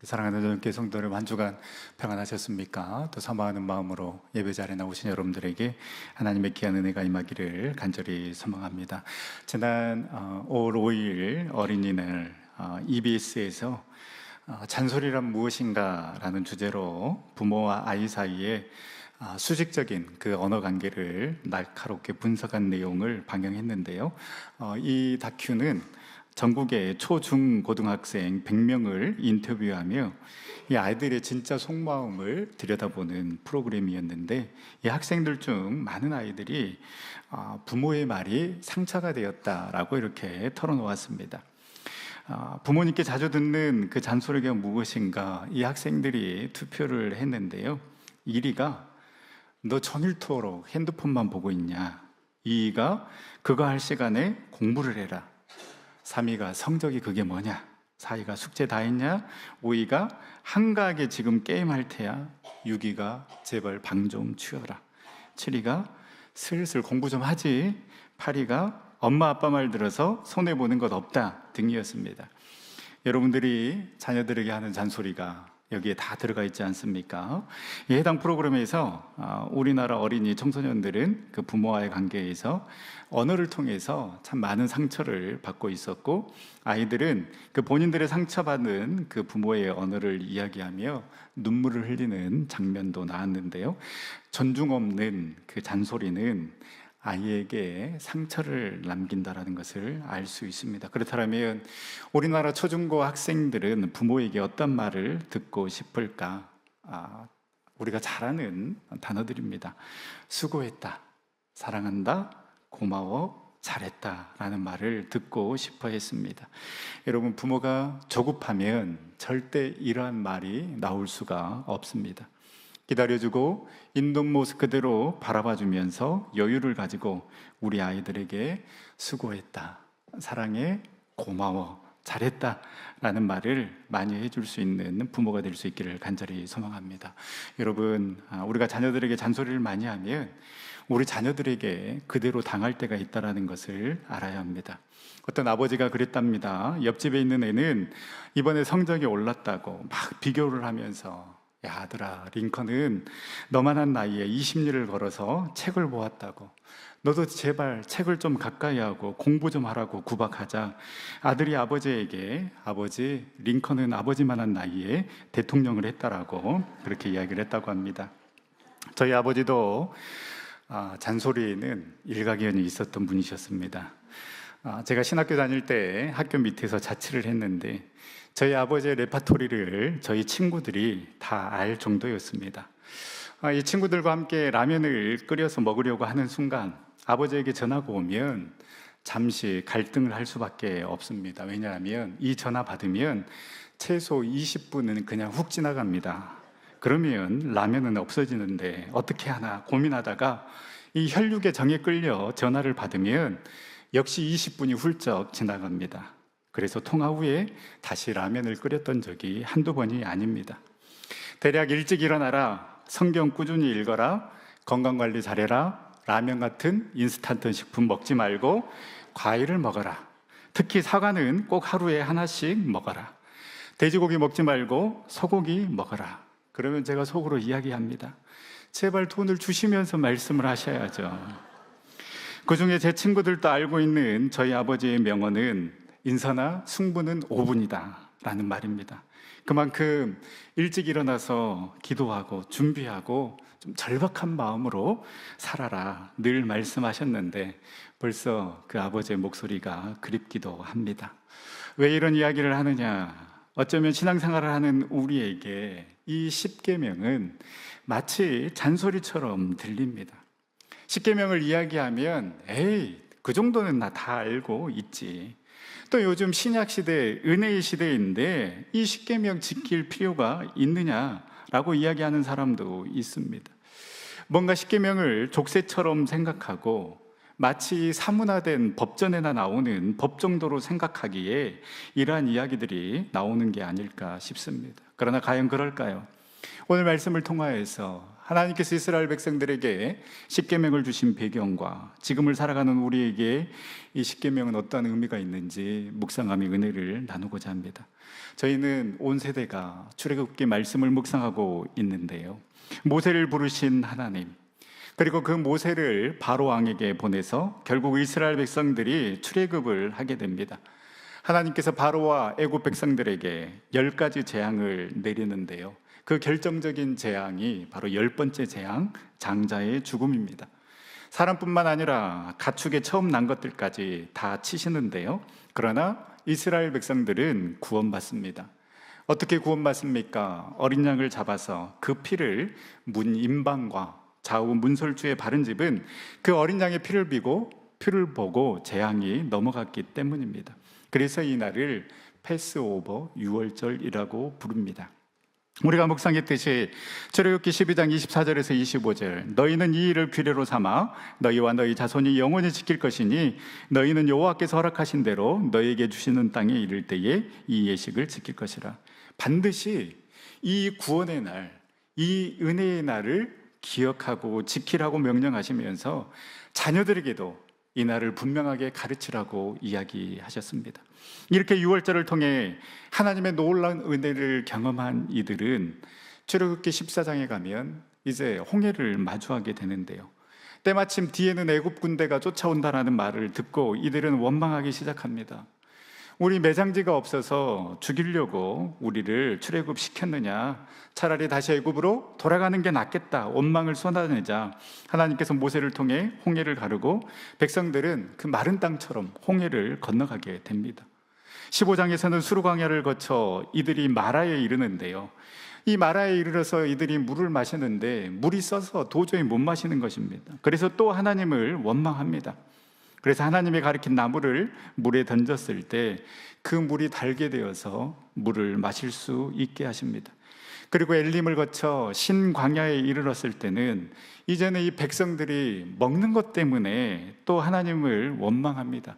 사랑하는 전교회 성도들 한 주간 평안하셨습니까? 또 사모하는 마음으로 예배 자리에 나오신 여러분들에게 하나님의 귀한 은혜가 임하기를 간절히 소망합니다. 지난 5월 5일 어린이날 EBS에서 잔소리란 무엇인가 라는 주제로 부모와 아이 사이에 수직적인 그 언어 관계를 날카롭게 분석한 내용을 방영했는데요. 이 다큐는 전국의 초, 중, 고등학생 100명을 인터뷰하며 이 아이들의 진짜 속마음을 들여다보는 프로그램이었는데, 이 학생들 중 많은 아이들이 부모의 말이 상처가 되었다라고 이렇게 털어놓았습니다. 부모님께 자주 듣는 그 잔소리가 무엇인가, 이 학생들이 투표를 했는데요. 1위가 너 종일토록 핸드폰만 보고 있냐, 2위가 그거 할 시간에 공부를 해라, 3위가 성적이 그게 뭐냐, 4위가 숙제 다 했냐, 5위가 한가하게 지금 게임할 테야, 6위가 제발 방 좀 치워라, 7위가 슬슬 공부 좀 하지, 8위가 엄마 아빠 말 들어서 손해보는 것 없다 등이었습니다. 여러분들이 자녀들에게 하는 잔소리가 여기에 다 들어가 있지 않습니까? 이 해당 프로그램에서 우리나라 어린이 청소년들은 그 부모와의 관계에서 언어를 통해서 참 많은 상처를 받고 있었고, 아이들은 그 본인들의 상처받은 그 부모의 언어를 이야기하며 눈물을 흘리는 장면도 나왔는데요. 존중 없는 그 잔소리는 아이에게 상처를 남긴다라는 것을 알 수 있습니다. 그렇다면 우리나라 초중고 학생들은 부모에게 어떤 말을 듣고 싶을까? 우리가 잘 아는 단어들입니다. 수고했다, 사랑한다, 고마워, 잘했다 라는 말을 듣고 싶어 했습니다. 여러분, 부모가 조급하면 절대 이러한 말이 나올 수가 없습니다. 기다려주고 있는 모습 그대로 바라봐주면서 여유를 가지고 우리 아이들에게 수고했다, 사랑해, 고마워, 잘했다 라는 말을 많이 해줄 수 있는 부모가 될 수 있기를 간절히 소망합니다. 여러분, 우리가 자녀들에게 잔소리를 많이 하면 우리 자녀들에게 그대로 당할 때가 있다는 것을 알아야 합니다. 어떤 아버지가 그랬답니다. 옆집에 있는 애는 이번에 성적이 올랐다고 막 비교를 하면서, 야 아들아, 링컨은 너만한 나이에 20리를 걸어서 책을 보았다고, 너도 제발 책을 좀 가까이 하고 공부 좀 하라고 구박하자 아들이 아버지에게, 아버지, 링컨은 아버지만한 나이에 대통령을 했다라고 그렇게 이야기를 했다고 합니다. 저희 아버지도 잔소리에는 일가견이 있었던 분이셨습니다. 제가 신학교 다닐 때 학교 밑에서 자취를 했는데 저희 아버지의 레파토리를 저희 친구들이 다 알 정도였습니다. 이 친구들과 함께 라면을 끓여서 먹으려고 하는 순간 아버지에게 전화가 오면 잠시 갈등을 할 수밖에 없습니다. 왜냐하면 이 전화 받으면 최소 20분은 그냥 훅 지나갑니다. 그러면 라면은 없어지는데 어떻게 하나 고민하다가 이 혈육의 정에 끌려 전화를 받으면 역시 20분이 훌쩍 지나갑니다. 그래서 통화 후에 다시 라면을 끓였던 적이 한두 번이 아닙니다. 대략 일찍 일어나라, 성경 꾸준히 읽어라, 건강관리 잘해라, 라면 같은 인스턴트 식품 먹지 말고 과일을 먹어라, 특히 사과는 꼭 하루에 하나씩 먹어라, 돼지고기 먹지 말고 소고기 먹어라. 그러면 제가 속으로 이야기합니다. 제발 돈을 주시면서 말씀을 하셔야죠. 그 중에 제 친구들도 알고 있는 저희 아버지의 명언은 인사나 승부는 5분이다 라는 말입니다. 그만큼 일찍 일어나서 기도하고 준비하고 좀 절박한 마음으로 살아라 늘 말씀하셨는데 벌써 그 아버지의 목소리가 그립기도 합니다. 왜 이런 이야기를 하느냐, 어쩌면 신앙생활을 하는 우리에게 이 십계명은 마치 잔소리처럼 들립니다. 십계명을 이야기하면 에이, 그 정도는 나 다 알고 있지. 또 요즘 신약시대, 은혜의 시대인데 이 십계명 지킬 필요가 있느냐라고 이야기하는 사람도 있습니다. 뭔가 십계명을 족쇄처럼 생각하고 마치 사문화된 법전에나 나오는 법 정도로 생각하기에 이러한 이야기들이 나오는 게 아닐까 싶습니다. 그러나 과연 그럴까요? 오늘 말씀을 통하여서 하나님께서 이스라엘 백성들에게 십계명을 주신 배경과 지금을 살아가는 우리에게 이 십계명은 어떤 의미가 있는지 묵상함의 은혜를 나누고자 합니다. 저희는 온 세대가 출애굽기 말씀을 묵상하고 있는데요, 모세를 부르신 하나님, 그리고 그 모세를 바로 왕에게 보내서 결국 이스라엘 백성들이 출애굽을 하게 됩니다. 하나님께서 바로와 애굽 백성들에게 10가지 재앙을 내리는데요, 그 결정적인 재앙이 바로 10번째 재앙, 장자의 죽음입니다. 사람뿐만 아니라 가축에 처음 난 것들까지 다 치시는데요, 그러나 이스라엘 백성들은 구원받습니다. 어떻게 구원받습니까? 어린 양을 잡아서 그 피를 문 임방과 좌우 문설주에 바른 집은 그 어린 양의 피를 보고 재앙이 넘어갔기 때문입니다. 그래서 이 날을 패스오버 유월절이라고 부릅니다. 우리가 묵상했듯이 출애굽기 12장 24절에서 25절, 너희는 이 일을 규례로 삼아 너희와 너희 자손이 영원히 지킬 것이니 너희는 여호와께서 허락하신 대로 너희에게 주시는 땅에 이를 때에 이 예식을 지킬 것이라. 반드시 이 구원의 날, 이 은혜의 날을 기억하고 지키라고 명령하시면서 자녀들에게도 이 날을 분명하게 가르치라고 이야기하셨습니다. 이렇게 유월절을 통해 하나님의 놀라운 은혜를 경험한 이들은 출애굽기 14장에 가면 이제 홍해를 마주하게 되는데요, 때마침 뒤에는 애굽 군대가 쫓아온다라는 말을 듣고 이들은 원망하기 시작합니다. 우리 매장지가 없어서 죽이려고 우리를 출애굽 시켰느냐, 차라리 다시 애굽으로 돌아가는 게 낫겠다, 원망을 쏟아내자 하나님께서 모세를 통해 홍해를 가르고 백성들은 그 마른 땅처럼 홍해를 건너가게 됩니다. 15장에서는 수르광야를 거쳐 이들이 마라에 이르는데요, 이 마라에 이르러서 이들이 물을 마시는데 물이 써서 도저히 못 마시는 것입니다. 그래서 또 하나님을 원망합니다. 그래서 하나님이 가리킨 나무를 물에 던졌을 때 그 물이 달게 되어서 물을 마실 수 있게 하십니다. 그리고 엘림을 거쳐 신광야에 이르렀을 때는 이제는 이 백성들이 먹는 것 때문에 또 하나님을 원망합니다.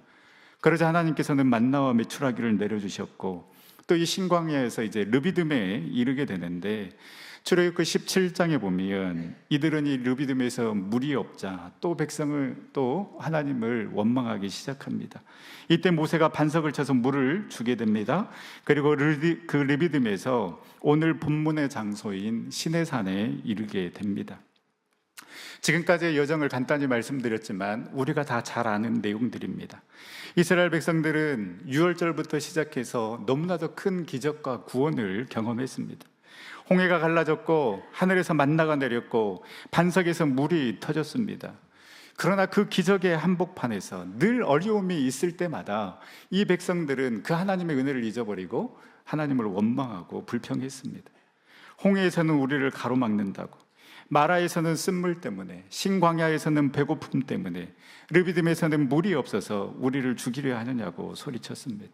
그러자 하나님께서는 만나와 메추라기를 내려주셨고 또 이 신광야에서 이제 르비딤에 이르게 되는데, 출애굽기 17장에 보면 이들은 이 르비딤에서 물이 없자 또 백성을 또 하나님을 원망하기 시작합니다. 이때 모세가 반석을 쳐서 물을 주게 됩니다. 그리고 그 르비딤에서 오늘 본문의 장소인 시내산에 이르게 됩니다. 지금까지의 여정을 간단히 말씀드렸지만 우리가 다 잘 아는 내용들입니다. 이스라엘 백성들은 유월절부터 시작해서 너무나도 큰 기적과 구원을 경험했습니다. 홍해가 갈라졌고 하늘에서 만나가 내렸고 반석에서 물이 터졌습니다. 그러나 그 기적의 한복판에서 늘 어려움이 있을 때마다 이 백성들은 그 하나님의 은혜를 잊어버리고 하나님을 원망하고 불평했습니다. 홍해에서는 우리를 가로막는다고, 마라에서는 쓴물 때문에, 신광야에서는 배고픔 때문에, 르비딤에서는 물이 없어서 우리를 죽이려 하느냐고 소리쳤습니다.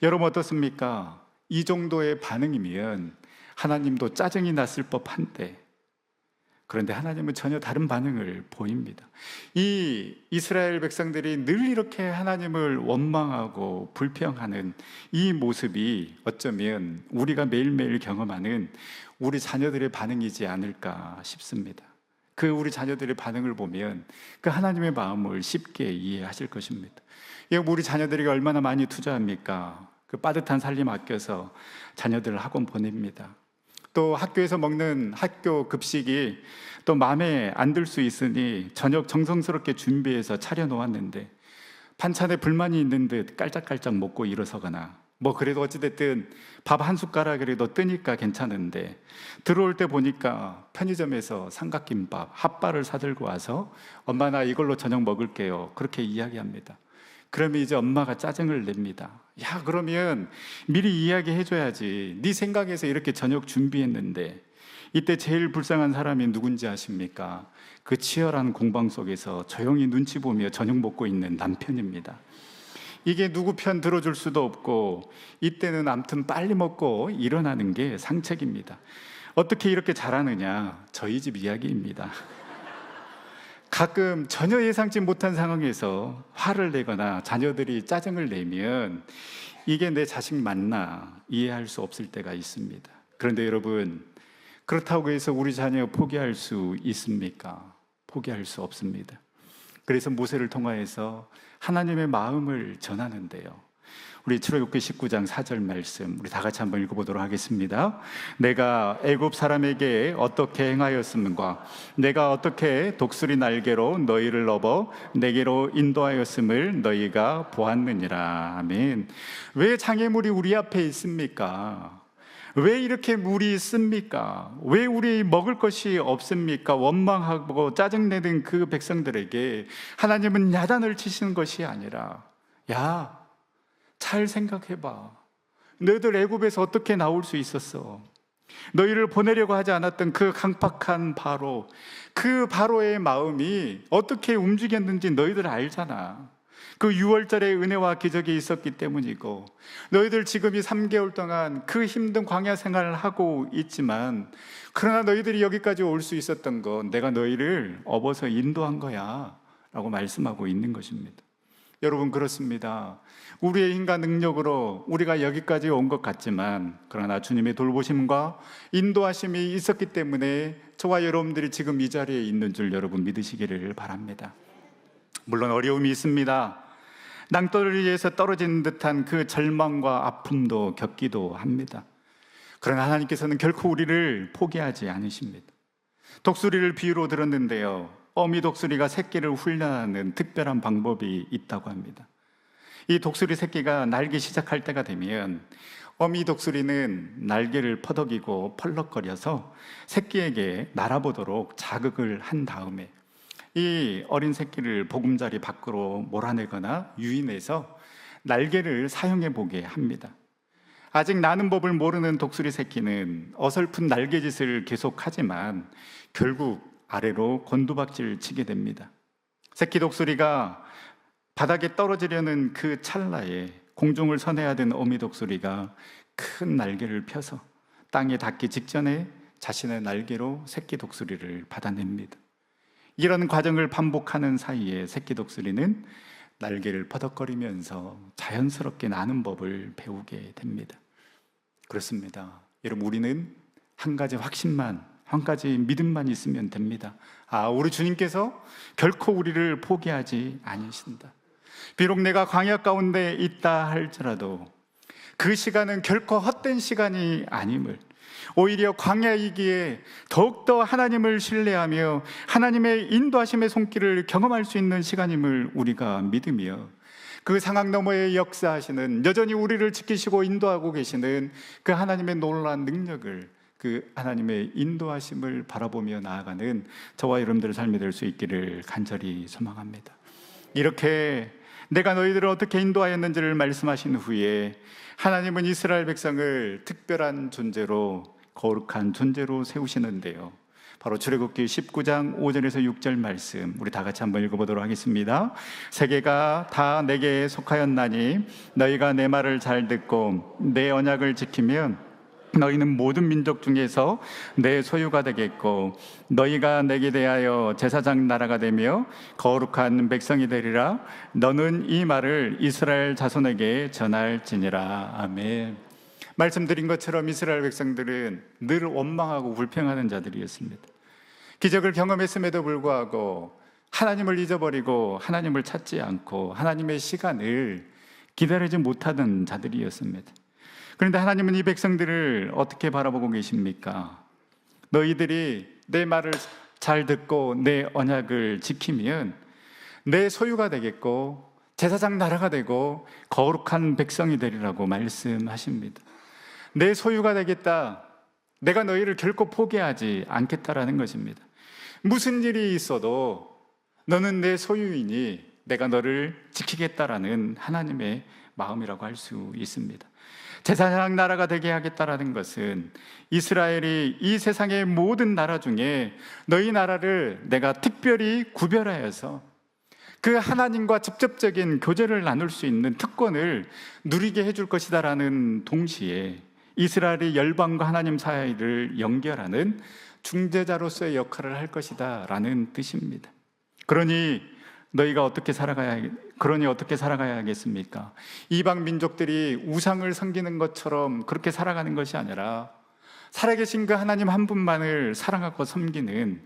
여러분 어떻습니까? 이 정도의 반응이면 하나님도 짜증이 났을 법한데, 그런데 하나님은 전혀 다른 반응을 보입니다. 이 이스라엘 백성들이 늘 이렇게 하나님을 원망하고 불평하는 이 모습이 어쩌면 우리가 매일매일 경험하는 우리 자녀들의 반응이지 않을까 싶습니다. 그 우리 자녀들의 반응을 보면 그 하나님의 마음을 쉽게 이해하실 것입니다. 우리 자녀들에게 얼마나 많이 투자합니까? 그 빠듯한 살림 아껴서 자녀들을 학원 보냅니다. 또 학교에서 먹는 학교 급식이 또 마음에 안 들 수 있으니 저녁 정성스럽게 준비해서 차려 놓았는데 반찬에 불만이 있는 듯 깔짝깔짝 먹고 일어서거나, 그래도 어찌됐든 밥 한 숟가락이라도 뜨니까 괜찮은데 들어올 때 보니까 편의점에서 삼각김밥, 핫바를 사들고 와서 엄마 나 이걸로 저녁 먹을게요, 그렇게 이야기합니다. 그러면 이제 엄마가 짜증을 냅니다. 야, 그러면 미리 이야기해줘야지. 네 생각에서 이렇게 저녁 준비했는데. 이때 제일 불쌍한 사람이 누군지 아십니까? 그 치열한 공방 속에서 조용히 눈치 보며 저녁 먹고 있는 남편입니다. 이게 누구 편 들어줄 수도 없고, 이때는 아무튼 빨리 먹고 일어나는 게 상책입니다. 어떻게 이렇게 잘하느냐? 저희 집 이야기입니다. 가끔 전혀 예상치 못한 상황에서 화를 내거나 자녀들이 짜증을 내면 이게 내 자식 맞나 이해할 수 없을 때가 있습니다. 그런데 여러분, 그렇다고 해서 우리 자녀 포기할 수 있습니까? 포기할 수 없습니다. 그래서 모세를 통하여서 하나님의 마음을 전하는데요. 우리 출애굽기 19장 4절 말씀 우리 다 같이 한번 읽어보도록 하겠습니다. 내가 애굽 사람에게 어떻게 행하였음과 내가 어떻게 독수리 날개로 너희를 업어 내게로 인도하였음을 너희가 보았느니라. 아멘. 왜 장애물이 우리 앞에 있습니까? 왜 이렇게 물이 있습니까? 왜 우리 먹을 것이 없습니까? 원망하고 짜증내는 그 백성들에게 하나님은 야단을 치시는 것이 아니라, 야, 잘 생각해봐. 너희들 애굽에서 어떻게 나올 수 있었어? 너희를 보내려고 하지 않았던 그 강팍한 바로, 그 바로의 마음이 어떻게 움직였는지 너희들 알잖아. 그 6월절의 은혜와 기적이 있었기 때문이고, 너희들 지금 이 3개월 동안 그 힘든 광야 생활을 하고 있지만, 그러나 너희들이 여기까지 올 수 있었던 건 내가 너희를 업어서 인도한 거야 라고 말씀하고 있는 것입니다. 여러분, 그렇습니다. 우리의 힘과 능력으로 우리가 여기까지 온 것 같지만, 그러나 주님의 돌보심과 인도하심이 있었기 때문에 저와 여러분들이 지금 이 자리에 있는 줄 여러분 믿으시기를 바랍니다. 물론 어려움이 있습니다. 낭떠러리에서 떨어지는 듯한 그 절망과 아픔도 겪기도 합니다. 그러나 하나님께서는 결코 우리를 포기하지 않으십니다. 독수리를 비유로 들었는데요, 어미 독수리가 새끼를 훈련하는 특별한 방법이 있다고 합니다. 이 독수리 새끼가 날기 시작할 때가 되면 어미 독수리는 날개를 퍼덕이고 펄럭거려서 새끼에게 날아보도록 자극을 한 다음에 이 어린 새끼를 보금자리 밖으로 몰아내거나 유인해서 날개를 사용해 보게 합니다. 아직 나는 법을 모르는 독수리 새끼는 어설픈 날개짓을 계속하지만 결국 아래로 곤두박질 치게 됩니다. 새끼 독수리가 바닥에 떨어지려는 그 찰나에 공중을 선해야 된 어미 독수리가 큰 날개를 펴서 땅에 닿기 직전에 자신의 날개로 새끼 독수리를 받아냅니다. 이런 과정을 반복하는 사이에 새끼 독수리는 날개를 퍼덕거리면서 자연스럽게 나는 법을 배우게 됩니다. 그렇습니다. 여러분, 우리는 한 가지 확신만, 한 가지 믿음만 있으면 됩니다. 우리 주님께서 결코 우리를 포기하지 않으신다. 비록 내가 광야 가운데 있다 할지라도 그 시간은 결코 헛된 시간이 아님을, 오히려 광야이기에 더욱더 하나님을 신뢰하며 하나님의 인도하심의 손길을 경험할 수 있는 시간임을 우리가 믿으며, 그 상황 너머에 역사하시는, 여전히 우리를 지키시고 인도하고 계시는 그 하나님의 놀라운 능력을, 그 하나님의 인도하심을 바라보며 나아가는 저와 여러분들의 삶이 될 수 있기를 간절히 소망합니다. 이렇게 내가 너희들을 어떻게 인도하였는지를 말씀하신 후에 하나님은 이스라엘 백성을 특별한 존재로, 거룩한 존재로 세우시는데요, 바로 출애굽기 19장 5절에서 6절 말씀 우리 다 같이 한번 읽어보도록 하겠습니다. 세계가 다 내게 속하였나니 너희가 내 말을 잘 듣고 내 언약을 지키면 너희는 모든 민족 중에서 내 소유가 되겠고 너희가 내게 대하여 제사장 나라가 되며 거룩한 백성이 되리라. 너는 이 말을 이스라엘 자손에게 전할지니라. 아멘. 말씀드린 것처럼 이스라엘 백성들은 늘 원망하고 불평하는 자들이었습니다. 기적을 경험했음에도 불구하고 하나님을 잊어버리고 하나님을 찾지 않고 하나님의 시간을 기다리지 못하던 자들이었습니다. 그런데 하나님은 이 백성들을 어떻게 바라보고 계십니까? 너희들이 내 말을 잘 듣고 내 언약을 지키면 내 소유가 되겠고 제사장 나라가 되고 거룩한 백성이 되리라고 말씀하십니다. 내 소유가 되겠다. 내가 너희를 결코 포기하지 않겠다라는 것입니다. 무슨 일이 있어도 너는 내 소유이니 내가 너를 지키겠다라는 하나님의 마음이라고 할 수 있습니다. 제사장 나라가 되게 하겠다라는 것은 이스라엘이 이 세상의 모든 나라 중에 너희 나라를 내가 특별히 구별하여서 그 하나님과 직접적인 교제를 나눌 수 있는 특권을 누리게 해줄 것이다라는 동시에 이스라엘이 열방과 하나님 사이를 연결하는 중재자로서의 역할을 할 것이다라는 뜻입니다. 그러니 어떻게 살아가야 하겠습니까? 이방 민족들이 우상을 섬기는 것처럼 그렇게 살아가는 것이 아니라 살아계신 그 하나님 한 분만을 사랑하고 섬기는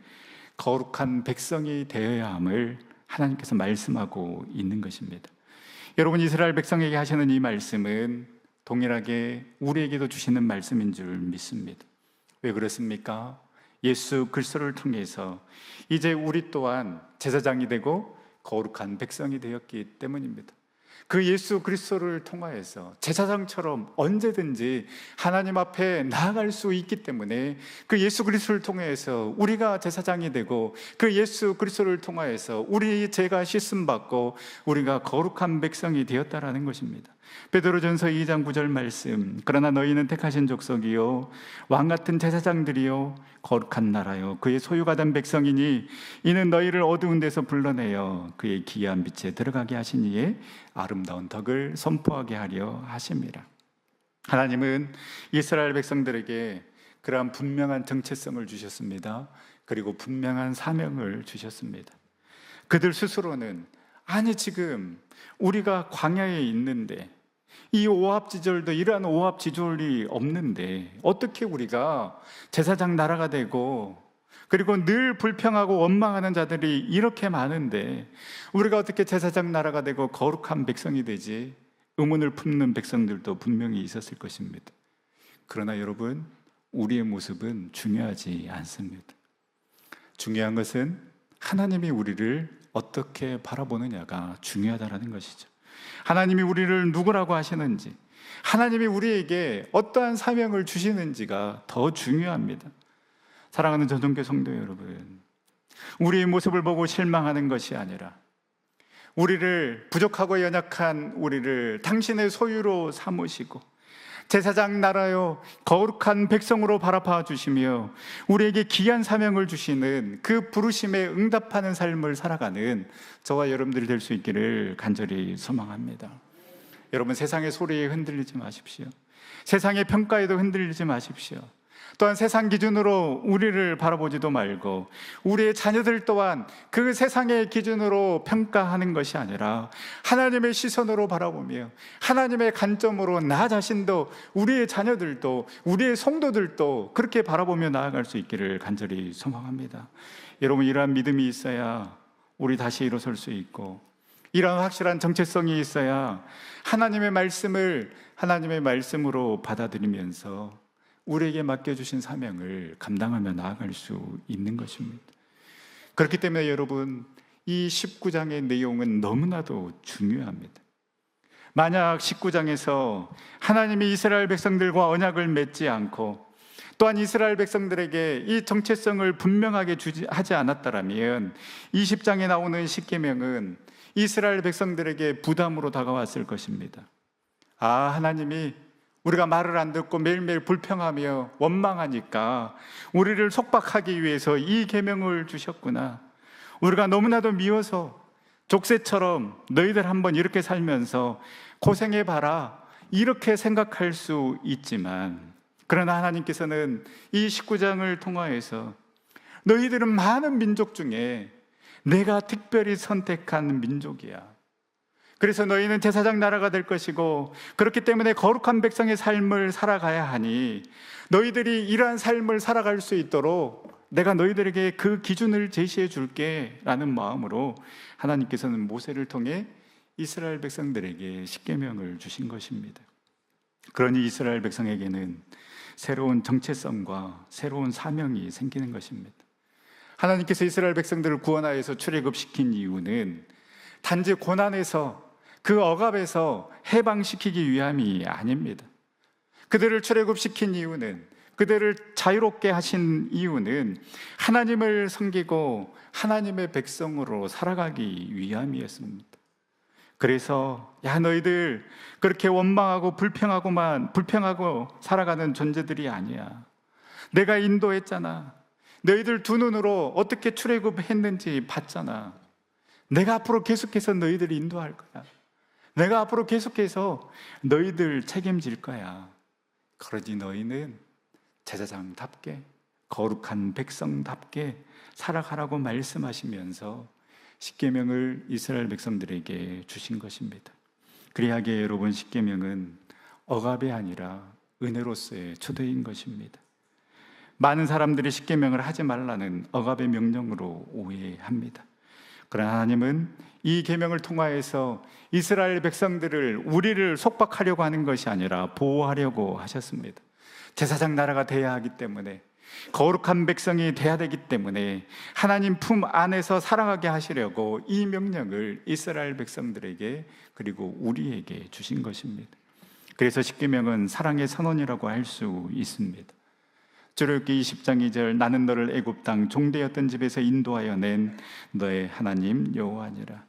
거룩한 백성이 되어야 함을 하나님께서 말씀하고 있는 것입니다. 여러분, 이스라엘 백성에게 하시는 이 말씀은 동일하게 우리에게도 주시는 말씀인 줄 믿습니다. 왜 그렇습니까? 예수 그리스도를 통해서 이제 우리 또한 제사장이 되고 거룩한 백성이 되었기 때문입니다. 그 예수 그리스도를 통하여서 제사장처럼 언제든지 하나님 앞에 나아갈 수 있기 때문에 그 예수 그리스도를 통해서 우리가 제사장이 되고 그 예수 그리스도를 통하여서 우리 죄가 씻음 받고 우리가 거룩한 백성이 되었다라는 것입니다. 베드로전서 2장 9절 말씀, 그러나 너희는 택하신 족속이요 왕같은 제사장들이요 거룩한 나라요 그의 소유가 된 백성이니 이는 너희를 어두운 데서 불러내어 그의 기이한 빛에 들어가게 하신 이의 아름다운 덕을 선포하게 하려 하심이라. 하나님은 이스라엘 백성들에게 그러한 분명한 정체성을 주셨습니다. 그리고 분명한 사명을 주셨습니다. 그들 스스로는 아니 지금 우리가 광야에 있는데 이 오합지졸도 이러한 오합지졸이 없는데 어떻게 우리가 제사장 나라가 되고 그리고 늘 불평하고 원망하는 자들이 이렇게 많은데 우리가 어떻게 제사장 나라가 되고 거룩한 백성이 되지? 의문을 품는 백성들도 분명히 있었을 것입니다. 그러나 여러분, 우리의 모습은 중요하지 않습니다. 중요한 것은 하나님이 우리를 어떻게 바라보느냐가 중요하다는 것이죠. 하나님이 우리를 누구라고 하시는지, 하나님이 우리에게 어떠한 사명을 주시는지가 더 중요합니다. 사랑하는 전종교 성도 여러분, 우리의 모습을 보고 실망하는 것이 아니라 우리를 부족하고 연약한 우리를 당신의 소유로 삼으시고 제사장 나라요 거룩한 백성으로 바라봐 주시며 우리에게 귀한 사명을 주시는 그 부르심에 응답하는 삶을 살아가는 저와 여러분들이 될 수 있기를 간절히 소망합니다. 여러분, 세상의 소리에 흔들리지 마십시오. 세상의 평가에도 흔들리지 마십시오. 또한 세상 기준으로 우리를 바라보지도 말고 우리의 자녀들 또한 그 세상의 기준으로 평가하는 것이 아니라 하나님의 시선으로 바라보며 하나님의 관점으로 나 자신도 우리의 자녀들도 우리의 성도들도 그렇게 바라보며 나아갈 수 있기를 간절히 소망합니다. 여러분, 이러한 믿음이 있어야 우리 다시 일어설 수 있고 이러한 확실한 정체성이 있어야 하나님의 말씀을 하나님의 말씀으로 받아들이면서 우리에게 맡겨주신 사명을 감당하며 나아갈 수 있는 것입니다. 그렇기 때문에 여러분, 이 19장의 내용은 너무나도 중요합니다. 만약 19장에서 하나님이 이스라엘 백성들과 언약을 맺지 않고 또한 이스라엘 백성들에게 이 정체성을 분명하게 하지 않았다면 20장에 나오는 십계명은 이스라엘 백성들에게 부담으로 다가왔을 것입니다. 하나님이 우리가 말을 안 듣고 매일매일 불평하며 원망하니까 우리를 속박하기 위해서 이 계명을 주셨구나. 우리가 너무나도 미워서 족쇄처럼 너희들 한번 이렇게 살면서 고생해봐라 이렇게 생각할 수 있지만, 그러나 하나님께서는 이 19장을 통하여서 너희들은 많은 민족 중에 내가 특별히 선택한 민족이야. 그래서 너희는 제사장 나라가 될 것이고 그렇기 때문에 거룩한 백성의 삶을 살아가야 하니 너희들이 이러한 삶을 살아갈 수 있도록 내가 너희들에게 그 기준을 제시해 줄게 라는 마음으로 하나님께서는 모세를 통해 이스라엘 백성들에게 십계명을 주신 것입니다. 그러니 이스라엘 백성에게는 새로운 정체성과 새로운 사명이 생기는 것입니다. 하나님께서 이스라엘 백성들을 구원하여서 출애굽시킨 이유는 단지 고난에서 그 억압에서 해방시키기 위함이 아닙니다. 그들을 출애굽시킨 이유는, 그들을 자유롭게 하신 이유는 하나님을 섬기고 하나님의 백성으로 살아가기 위함이었습니다. 그래서 너희들 그렇게 원망하고 불평하고 살아가는 존재들이 아니야. 내가 인도했잖아. 너희들 두 눈으로 어떻게 출애굽했는지 봤잖아. 내가 앞으로 계속해서 너희들을 인도할 거야. 내가 앞으로 계속해서 너희들 책임질 거야. 그러니 너희는 제사장답게 거룩한 백성답게 살아가라고 말씀하시면서 십계명을 이스라엘 백성들에게 주신 것입니다. 그리하기에 여러분, 십계명은 억압이 아니라 은혜로서의 초대인 것입니다. 많은 사람들이 십계명을 하지 말라는 억압의 명령으로 오해합니다. 그러나 하나님은 이 계명을 통하여서 이스라엘 백성들을, 우리를 속박하려고 하는 것이 아니라 보호하려고 하셨습니다. 제사장 나라가 돼야 하기 때문에, 거룩한 백성이 돼야 되기 때문에 하나님 품 안에서 살아가게 하시려고 이 명령을 이스라엘 백성들에게, 그리고 우리에게 주신 것입니다. 그래서 십계명은 사랑의 선언이라고 할 수 있습니다. 출애굽기 20장 2절, 나는 너를 애굽 땅 종되었던 집에서 인도하여 낸 너의 하나님 여호와니라.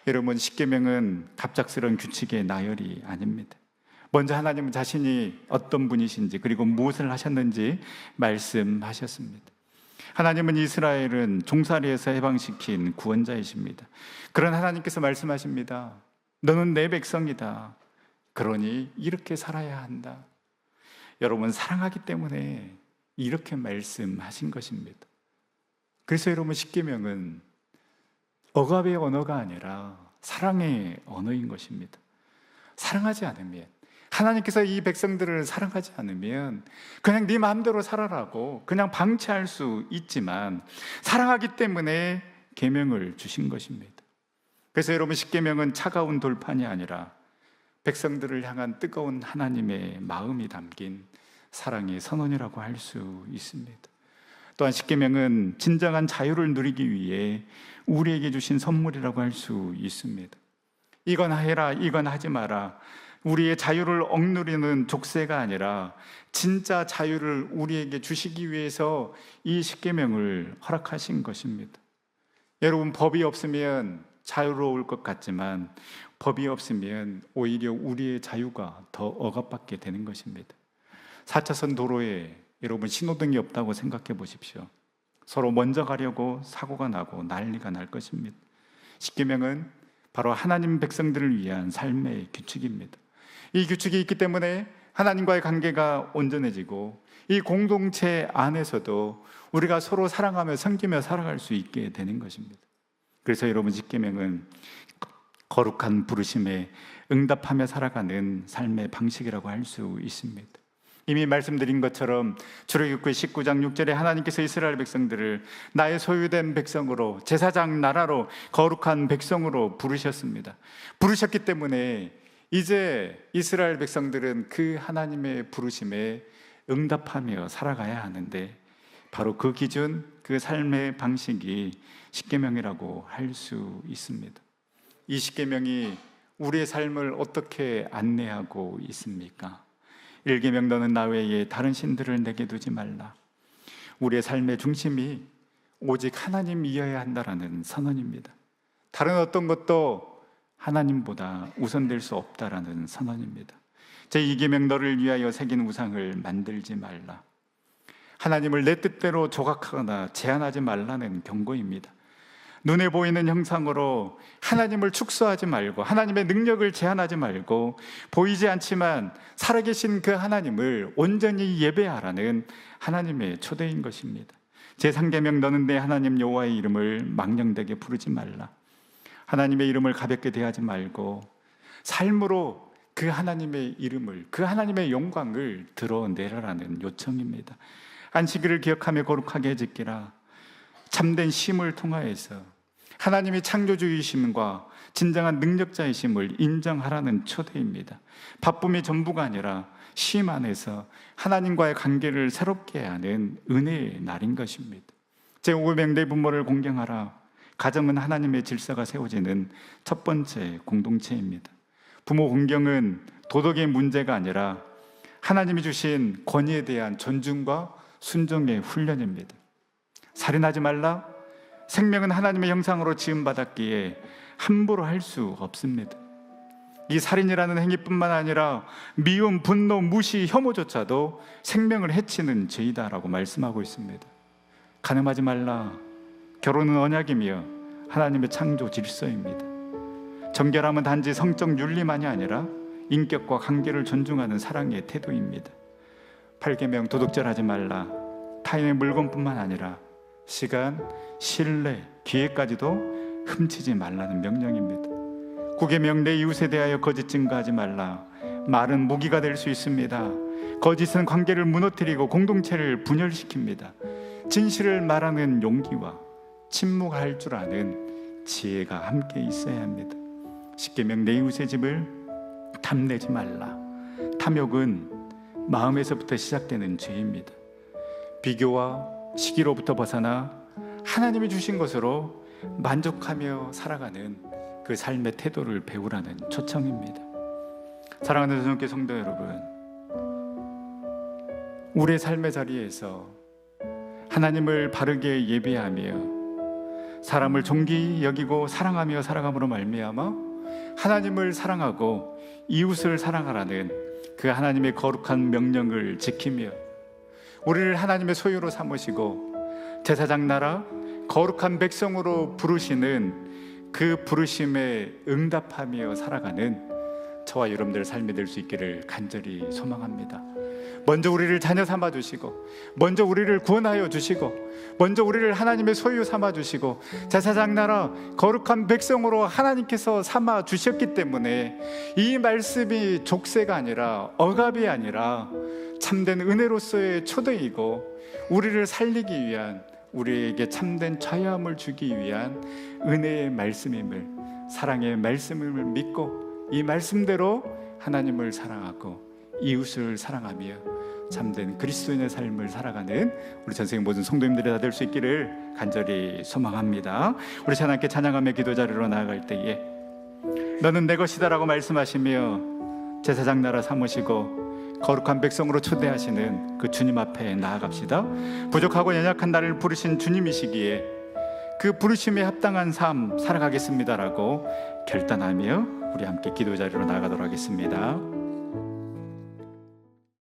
여러분, 십계명은 갑작스러운 규칙의 나열이 아닙니다. 먼저 하나님은 자신이 어떤 분이신지, 그리고 무엇을 하셨는지 말씀하셨습니다. 하나님은 이스라엘은 종살이에서 해방시킨 구원자이십니다. 그런 하나님께서 말씀하십니다. 너는 내 백성이다. 그러니 이렇게 살아야 한다. 여러분, 사랑하기 때문에 이렇게 말씀하신 것입니다. 그래서 여러분, 십계명은 억압의 언어가 아니라 사랑의 언어인 것입니다. 사랑하지 않으면, 하나님께서 이 백성들을 사랑하지 않으면 그냥 네 마음대로 살아라고 그냥 방치할 수 있지만, 사랑하기 때문에 계명을 주신 것입니다. 그래서 여러분, 십계명은 차가운 돌판이 아니라 백성들을 향한 뜨거운 하나님의 마음이 담긴 사랑의 선언이라고 할 수 있습니다. 또한 십계명은 진정한 자유를 누리기 위해 우리에게 주신 선물이라고 할 수 있습니다. 이건 해라, 이건 하지 마라, 우리의 자유를 억누르는 족쇄가 아니라 진짜 자유를 우리에게 주시기 위해서 이 십계명을 허락하신 것입니다. 여러분, 법이 없으면 자유로울 것 같지만 법이 없으면 오히려 우리의 자유가 더 억압받게 되는 것입니다. 4차선 도로에 여러분, 신호등이 없다고 생각해 보십시오. 서로 먼저 가려고 사고가 나고 난리가 날 것입니다. 십계명은 바로 하나님 백성들을 위한 삶의 규칙입니다. 이 규칙이 있기 때문에 하나님과의 관계가 온전해지고, 이 공동체 안에서도 우리가 서로 사랑하며 섬기며 살아갈 수 있게 되는 것입니다. 그래서 여러분, 십계명은 거룩한 부르심에 응답하며 살아가는 삶의 방식이라고 할 수 있습니다. 이미 말씀드린 것처럼 출애굽기 19장 6절에 하나님께서 이스라엘 백성들을 나의 소유된 백성으로, 제사장 나라로, 거룩한 백성으로 부르셨습니다. 부르셨기 때문에 이제 이스라엘 백성들은 그 하나님의 부르심에 응답하며 살아가야 하는데, 바로 그 기준, 그 삶의 방식이 십계명이라고 할 수 있습니다. 이 십계명이 우리의 삶을 어떻게 안내하고 있습니까? 1계명, 너는 나 외에 다른 신들을 내게 두지 말라. 우리의 삶의 중심이 오직 하나님이어야 한다라는 선언입니다. 다른 어떤 것도 하나님보다 우선될 수 없다라는 선언입니다. 제2계명, 너를 위하여 새긴 우상을 만들지 말라. 하나님을 내 뜻대로 조각하거나 제한하지 말라는 경고입니다. 눈에 보이는 형상으로 하나님을 축소하지 말고, 하나님의 능력을 제한하지 말고, 보이지 않지만 살아계신 그 하나님을 온전히 예배하라는 하나님의 초대인 것입니다. 제3계명, 너는 내 하나님 여호와의 이름을 망령되게 부르지 말라. 하나님의 이름을 가볍게 대하지 말고 삶으로 그 하나님의 이름을, 그 하나님의 영광을 드러내라라는 요청입니다. 안식일을 기억하며 거룩하게 지키라. 참된 쉼을 통하여서 하나님의 창조주이심과 진정한 능력자이심을 인정하라는 초대입니다. 바쁨이 전부가 아니라 쉼 안에서 하나님과의 관계를 새롭게 하는 은혜의 날인 것입니다. 제5계명, 내 부모를 공경하라. 가정은 하나님의 질서가 세워지는 첫 번째 공동체입니다. 부모 공경은 도덕의 문제가 아니라 하나님이 주신 권위에 대한 존중과 순종의 훈련입니다. 살인하지 말라. 생명은 하나님의 형상으로 지음받았기에 함부로 할 수 없습니다. 이 살인이라는 행위뿐만 아니라 미움, 분노, 무시, 혐오조차도 생명을 해치는 죄이다라고 말씀하고 있습니다. 간음하지 말라. 결혼은 언약이며 하나님의 창조 질서입니다. 정결함은 단지 성적 윤리만이 아니라 인격과 관계를 존중하는 사랑의 태도입니다. 8계명, 도둑질하지 말라. 타인의 물건뿐만 아니라 시간, 신뢰, 기회까지도 훔치지 말라는 명령입니다. 9계명, 내 이웃에 대하여 거짓 증거하지 말라. 말은 무기가 될 수 있습니다. 거짓은 관계를 무너뜨리고 공동체를 분열시킵니다. 진실을 말하는 용기와 침묵할 줄 아는 지혜가 함께 있어야 합니다. 십계명 내 이웃의 집을 탐내지 말라. 탐욕은 마음에서부터 시작되는 죄입니다. 비교와 시기로부터 벗어나 하나님이 주신 것으로 만족하며 살아가는 그 삶의 태도를 배우라는 초청입니다. 사랑하는 성교 성도 여러분, 우리의 삶의 자리에서 하나님을 바르게 예배하며 사람을 존귀 여기고 사랑하며 살아감으로 말미암아 하나님을 사랑하고 이웃을 사랑하라는 그 하나님의 거룩한 명령을 지키며 우리를 하나님의 소유로 삼으시고 제사장 나라 거룩한 백성으로 부르시는 그 부르심에 응답하며 살아가는 저와 여러분들 삶이 될 수 있기를 간절히 소망합니다. 먼저 우리를 자녀 삼아 주시고, 먼저 우리를 구원하여 주시고, 먼저 우리를 하나님의 소유 삼아 주시고, 제사장 나라 거룩한 백성으로 하나님께서 삼아 주셨기 때문에 이 말씀이 족쇄가 아니라 억압이 아니라 참된 은혜로서의 초대이고, 우리를 살리기 위한, 우리에게 참된 자유함을 주기 위한 은혜의 말씀임을, 사랑의 말씀임을 믿고 이 말씀대로 하나님을 사랑하고 이웃을 사랑하며 참된 그리스도인의 삶을 살아가는 우리 전세계 모든 성도님들이 다 될 수 있기를 간절히 소망합니다. 우리 하나님께 찬양하며 기도 자리로 나아갈 때에 너는 내 것이다 라고 말씀하시며 제사장 나라 삼으시고 거룩한 백성으로 초대하시는 그 주님 앞에 나아갑시다. 부족하고 연약한 나를 부르신 주님이시기에 그 부르심에 합당한 삶 살아가겠습니다라고 결단하며 우리 함께 기도 자리로 나아가도록 하겠습니다.